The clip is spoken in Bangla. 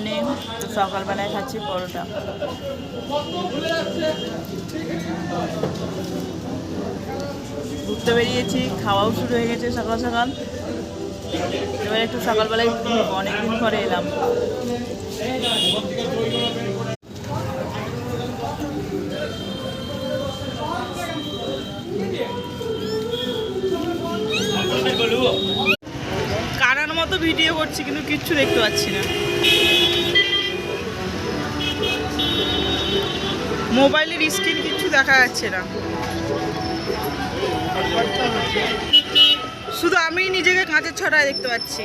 মর্নিং। তো সকালবেলায় খাচ্ছি পরোটা। ঘুরতে বেরিয়েছি, খাওয়াও শুরু হয়ে গেছে সকাল সকাল। এবার একটু সকালবেলায় ঘুরবো, অনেকদিন পরে এলাম। কারার মতো ভিডিও করছি কিন্তু কিচ্ছু দেখতে পাচ্ছি না, মোবাইলের স্ক্রিন কিচ্ছু দেখা যাচ্ছে না, শুধু আমি নিজেকে কাঁচের ছটায় দেখতে পাচ্ছি।